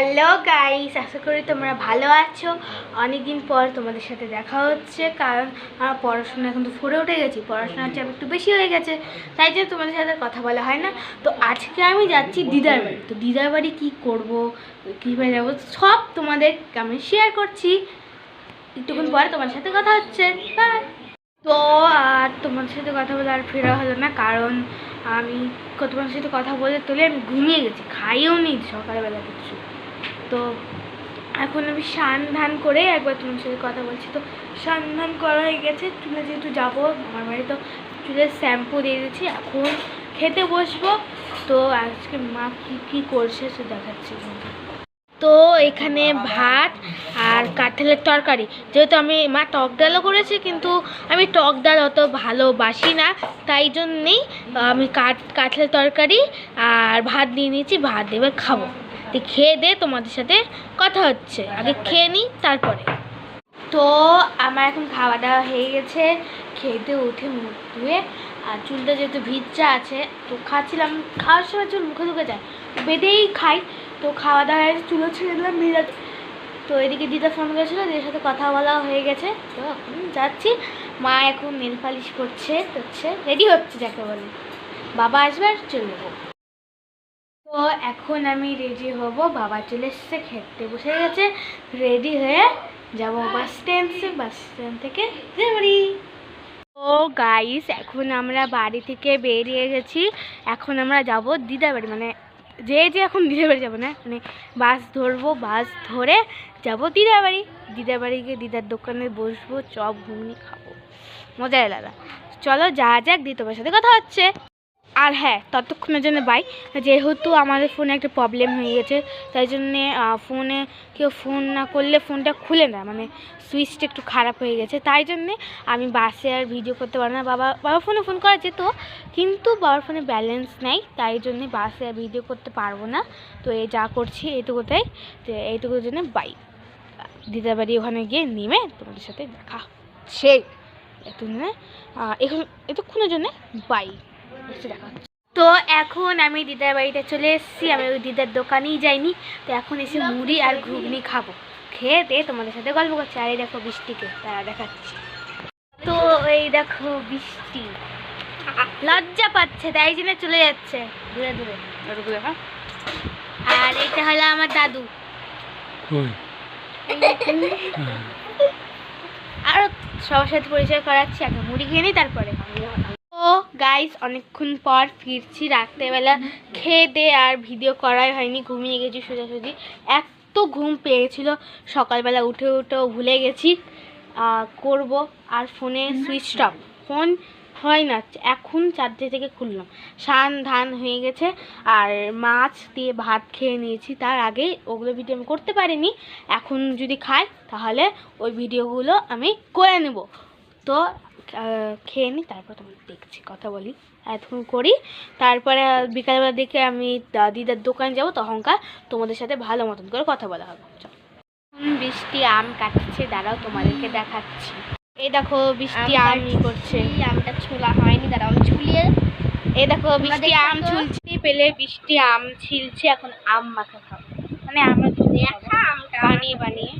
Hello guys, আশা করি তোমরা ভালো আছো। অনেকদিন পর তোমাদের সাথে দেখা হচ্ছে, কারণ আমার পড়াশোনা এখন তো ফোরে উঠে গেছি, পড়াশোনার চাপ একটু বেশি হয়ে গেছে, তাই জন্য তোমাদের সাথে কথা বলা হয় না। তো আজকে আমি যাচ্ছি দিদার বাড়ি। তো দিদার বাড়ি কী করবো, কীভাবে যাবো, সব তোমাদের আমি শেয়ার করছি। একটুক্ষণ পরে তোমাদের সাথে কথা হচ্ছে। বাই। তো আর তোমাদের সাথে কথা বলে আর ফেরা হলো না, কারণ আমি তোমাদের সাথে কথা বলে তোলে আমি ঘুমিয়ে গেছি, খাইও নি সকালবেলা কিছু। তো এখন আমি স্নান ধান করে একবার তোমার সাথে কথা বলছি। তো স্নান ধান করা হয়ে গেছে, চুলে যেহেতু যাবো আমার বাড়ি, তো চুলের শ্যাম্পু দিয়ে দিচ্ছি, এখন খেতে বসবো। তো আজকে মা কী করছে সে দেখাচ্ছি। তো এখানে ভাত আর কাঁঠালের তরকারি, যেহেতু আমি মা টক ডালও করেছে, কিন্তু আমি টক ডাল অত ভালোবাসি না, তাই জন্যেই আমি কাঁঠালের তরকারি আর ভাত নিয়ে নিয়েছি। ভাত দেবে খাবো, তো খেয়ে দে তোমাদের সাথে কথা হচ্ছে। আগে খেয়ে নিই তারপরে। তো আমার এখন খাওয়া দাওয়া হয়ে গেছে, খেতে উঠে মুখ ধুয়ে আর চুলটা যেহেতু ভিজা আছে, তো খাচ্ছিলাম। খাওয়ার সময় চুল মুখে ঢুকে যায়, বেঁধেই খাই। তো খাওয়া দাওয়া হয়ে চুলও ছেড়ে দিলাম ভিজা। তো এদিকে দিদা ফোন করেছিলো, দিদার সাথে কথা বলা হয়ে গেছে। তো এখন যাচ্ছি, মা এখন নেল পালিশ করছে, রেডি হচ্ছে যাকে বলে, বাবা আসবে আর চলে যাবো। তো এখন আমি রেডি হব, বাবা চলে এসছে, খেতে বসে গেছে, রেডি হয়ে যাবো বাস স্ট্যান্ড থেকে বাড়ি। তো গাইস, এখন আমরা বাড়ি থেকে বেরিয়ে গেছি, এখন আমরা যাব দিদার বাড়ি। মানে যে এখন দিদার বাড়ি যাবো না, মানে বাস ধরবো, বাস ধরে যাব দিদার বাড়ি। দিদার বাড়ি গিয়ে দিদার দোকানে বসবো, চপ ঘুগনি খাবো, মজা এলাদা। চলো যা যাক, দিয়ে তোমার সাথে কথা হচ্ছে। আর হ্যাঁ, ততক্ষণের জন্য বাই। যেহেতু আমাদের ফোনে একটা প্রবলেম হয়ে গেছে, তাই জন্যে ফোনে কেউ ফোন না করলে ফোনটা খুলে না, মানে সুইচটা একটু খারাপ হয়ে গেছে, তাই জন্যে আমি বাসে আর ভিডিও করতে পারবো না। বাবার ফোনে ফোন করা যেত, কিন্তু বাবার ফোনে ব্যালেন্স নেই, তাই জন্যে বাসে আর ভিডিও করতে পারবো না। তো এই যা করছি এইটুকুটাই, তো এইটুকুর জন্য বাই। দিদার বাড়ি ওখানে গিয়ে নেমে তোমাদের সাথে দেখা সেই এতক্ষণের জন্য বাই। তো এখন আমি দিদার বাড়িতে চলে এসেছি, আমি ওই দিদার দোকানেই যাইনি। তো এখন এসে মুড়ি আর ঘুগনি খাবো, খেয়ে দিয়ে তোমাদের সাথে গল্প করছি। আর এই দেখো বৃষ্টিকে তারা দেখাচ্ছি। তো এই দেখো বৃষ্টি লজ্জা পাচ্ছে, তাই জন্য চলে যাচ্ছে দূরে দূরে। আর এটা হলো আমার দাদু। আর সবার সাথে পরিচয় করাচ্ছি, আগে মুড়ি খেয়ে নিই তারপরে। তো গাইস, অনেকক্ষণ পর ফিরছি, রাত্রেবেলা খেয়ে দে আর ভিডিও করাই হয়নি, ঘুমিয়ে গেছি সোজাসুজি। এত ঘুম পেয়েছিল, সকালবেলা উঠেও ভুলে গেছি করব। আর ফোনে সুইচ অফ, ফোন হয় না, এখন চার্জে থেকে খুললাম। স্নান ধান হয়ে গেছে আর মাছ দিয়ে ভাত খেয়ে নিয়েছি, তার আগেই ওগুলো ভিডিও আমি করতে পারিনি। এখন যদি খাই তাহলে ওই ভিডিওগুলো আমি করে নেব। তো খেয়ে নিই, তারপর তোমাকে দেখছি, কথা বলি, এতক্ষণ করি। তারপরে বিকালবেলা দেখে আমি দিদার দোকান যাব, তখনকার তোমাদের সাথে ভালো মতন করে কথা বলা হবে। বৃষ্টি আম কাটছে, দাঁড়াও তোমাদেরকে দেখাচ্ছি। এই দেখো বৃষ্টি আম করছে, আমটা ছোলা হয়নি, দাঁড়াও আমি ছুলিয়ে। এই দেখো বৃষ্টি আম ছুলছি, পেলে বৃষ্টি আম ছিলছে, এখন আম মাখা খাবো। মানে আমরা বানিয়ে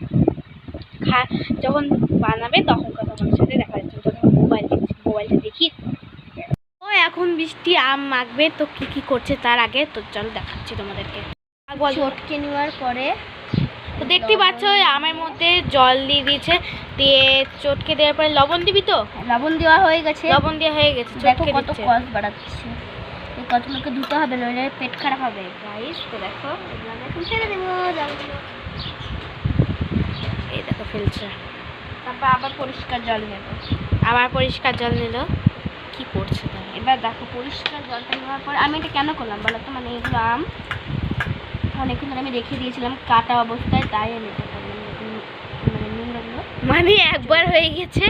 যখন বানাবে তখন তোমাদের সাথে দেখা যাচ্ছে। তখন মোবাইলটা দেখি। ও এখন বৃষ্টি আম মাখবে, তো কি করছে তার আগে তো চলো দেখাচ্ছি তোমাদেরকে। চটকে নেওয়ার পরে তো দেখতে পাচ্ছ আমের মধ্যে জল দিয়ে দিয়েছে, দিয়ে চটকে দেওয়ার পরে লবণ দিবি। তো লবণ দেওয়া হয়ে গেছে, লবণ দেওয়া হয়ে গেছে। চটকে কত কষ বাড়াচ্ছে, এই কতগুলোকে ধুতে হবে, নইলে পেট খারাপ হবে। গাইস তো দেখো, এখন ছেড়ে দেবো জলগুলো। এই দেখো ফেলছে, তারপর আবার পরিষ্কার জল নেব, আবার পরিষ্কার জল নিল। কি করছে তাহলে এবার দেখো, পরিষ্কার জলটা নেওয়ার পর আমি এটা কেন করলাম বলো তো, মানে এগুলো আম অনেকক্ষণ ধরে আমি রেখে দিয়েছিলাম কাটা অবস্থায়, তাই আমি এটা করলাম। মানে একবার হয়ে গেছে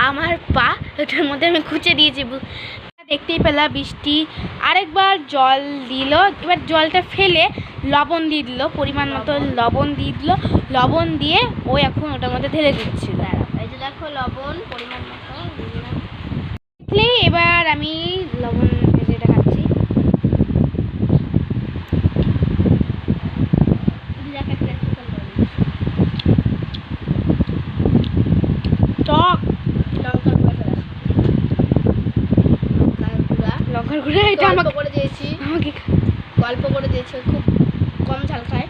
আমার পা, ওটার মধ্যে আমি খুঁচে দিয়েছি। দেখতেই পেলা বৃষ্টি আরেকবার জল দিল, এবার জলটা ফেলে লবণ দিয়ে দিল, পরিমাণ মতো লবণ দিয়ে দিল। লবণ দিয়ে ও এখন ওটার মধ্যে ঢেলে দিচ্ছে। এই যে দেখো লবণ পরিমাণ মতো দিলাম। এবার আমি লবণ ভেজে খাচ্ছি। টক লঙ্কার গুঁড়া এটা আমাকে করে দিয়েছি, গল্প করে দিয়েছি, খুব কম ঝাল খায়।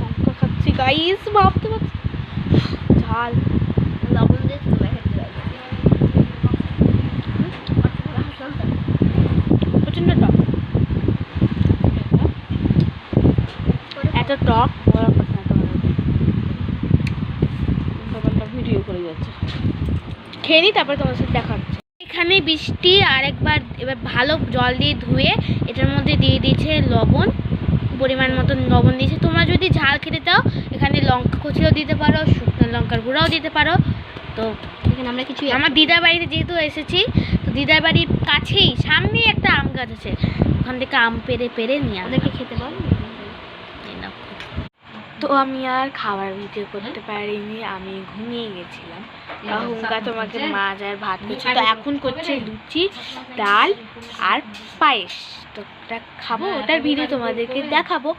লঙ্কা খাচ্ছি গাইস, ভাবতে পারছি ঝাল। লবণ দিয়েছি প্রচন্ড টক, এত টক বলার কথা না। তোমাদের ভিডিও করে যাচ্ছে, খেয়ে নি তারপরে তোমার সাথে দেখা হচ্ছে। এখানে বৃষ্টি আরেকবার এবার ভালো জল দিয়ে ধুয়ে এটার মধ্যে দিয়ে দিয়েছে লবণ, পরিমাণ মতন লবণ দিয়েছে। তোমরা যদি ঝাল খেতে চাও এখানে লঙ্কা কুচিও দিতে পারো, শুকনো লঙ্কার গুঁড়াও দিতে পারো। তো এখানে আমরা কিছু, আমার দিদার বাড়িতে যেহেতু এসেছি, তো দিদার বাড়ির কাছেই সামনেই একটা আম গাছ আছে, ওখান থেকে আম পেড়ে পেড়ে নিয়ে আমাদেরকে খেতে পারো। তো আমি আর খাবার ভিডিও করতে পারিনি, আমি ঘুমিয়ে গেছিলাম। হুঙ্কা তোমাকে মাছ আর ভাত করছে, তো এখন করছে লুচি, ডাল আর পায়েস। তো ওটা খাবো, ওটার ভিডিও তোমাদেরকে দেখাবো।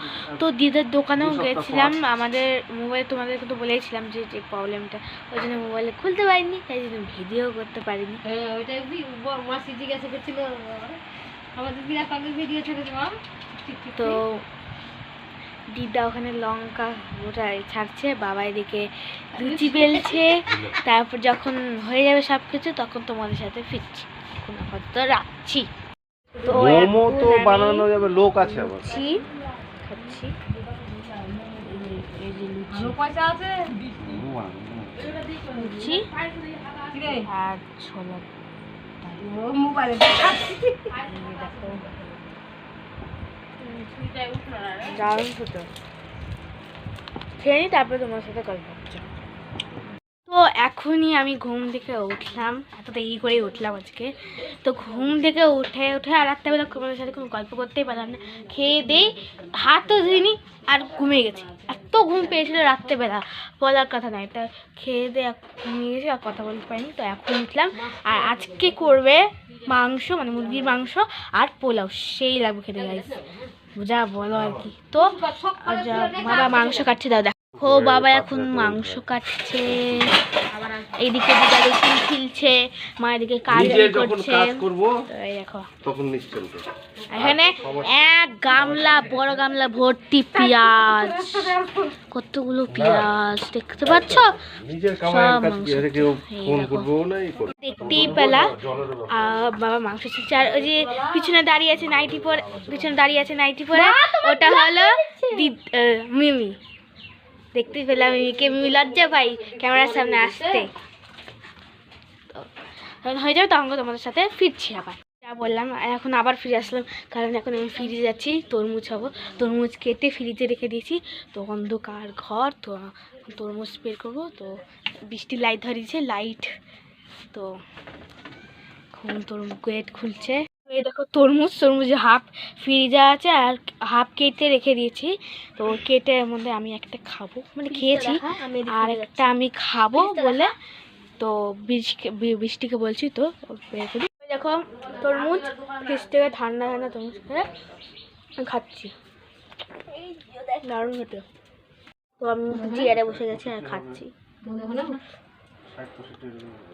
তো দিদার দোকানেও গেছিলাম, আমাদের মোবাইল তোমাদেরকে তো বলেছিলাম যে যে প্রবলেমটা, ওই জন্য মোবাইলে খুলতে পারিনি, তাই জন্য ভিডিও করতে পারিনি। তো দিদা ওখানে লঙ্কা ওটা ছাড়ছে, বাবা এদিকে লুচি বেলছে, তারপর যখন হয়ে যাবে সব কিছু তখন তোমাদের সাথে ফিরছি। এখন আপাতত রাখছি। তো মোমো তো বানানো যাবে, লোক আছে আবার। খাচ্ছি এই যে লুচি লুচি আর ছোলা দারুণ খেতে, খেয়ে নিই তারপরে তোমার সাথে গল্প হচ্ছে। তো এখনই আমি ঘুম থেকে উঠলাম, এত দেরি করে উঠলাম আজকে। তো ঘুম থেকে উঠে আর রাত্রেবেলা তোমাদের সাথে কোনো গল্প করতেই পারলাম না, খেয়ে দেই হাতও ধুইনি আর ঘুমিয়ে গেছি। এত ঘুম পেয়েছিল রাত্রেবেলা বলার কথা নয়। তা খেয়ে দিয়ে ঘুমিয়ে গেছি আর কথা বলতে পারিনি। তো এখন উঠলাম, আর আজকে করবে মাংস, মানে মুরগির মাংস আর পোলাও, সেই লাগবে খেতে গাইস, যা বলো আর কি। তো বাবা মাংস কাটছে, দাও দেখো বাবা এখন মাংস কাটছে, এইদিকে দিদা রসুন খিলছে, মা এদিকে কাজ করছে। এই দেখো এখানে এক গামলা, বড় গামলা ভর্তি পেঁয়াজ, কতগুলো পেঁয়াজ দেখতে পাচ্ছ, সব মাংস দেখতেই পেলা। বাবা মাংস ছিলছে, আর ওই যে পিছনে দাঁড়িয়ে আছে নাইটি পরে, ওটা হলো মিমি। দেখতেই পেলাম মিমিকে, মিমি লজ্জা পাই ক্যামেরার সামনে আসতে। তো তখন হয়ে যাবে, তখন তোমাদের সাথে ফিরছি আবার। যা বললাম এখন আবার ফিরে আসলাম, কারণ এখন আমি ফিরে যাচ্ছি, তরমুজ খাবো। তরমুজ কেটে ফ্রিজে রেখে দিয়েছি, তো অন্ধকার ঘর, তো তরমুজ বের করবো। তো বৃষ্টির লাইট ধরিয়েছে, লাইট, তো তরমুজ গেট খুলছে। এই দেখো তরমুজ হাফ ফ্রিজে আছে আর হাফ কেটে রেখে দিয়েছি। তো কেটের মধ্যে আমি একটা খাবো, মানে খেয়েছি, আর একটা আমি খাবো বলে তো বৃষ্টিকে বলছি তো বের করি। দেখো তরমুজ ফ্রিজ থেকে ঠান্ডা তরমুজ খেয়ে খাচ্ছি, দারুণ খেতে। তো আমি চেয়ারে বসে গেছি আর খাচ্ছি,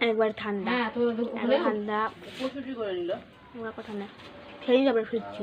একবার ঠান্ডা ঠান্ডা কথা না, খেয়ে যাবে ফিরছি।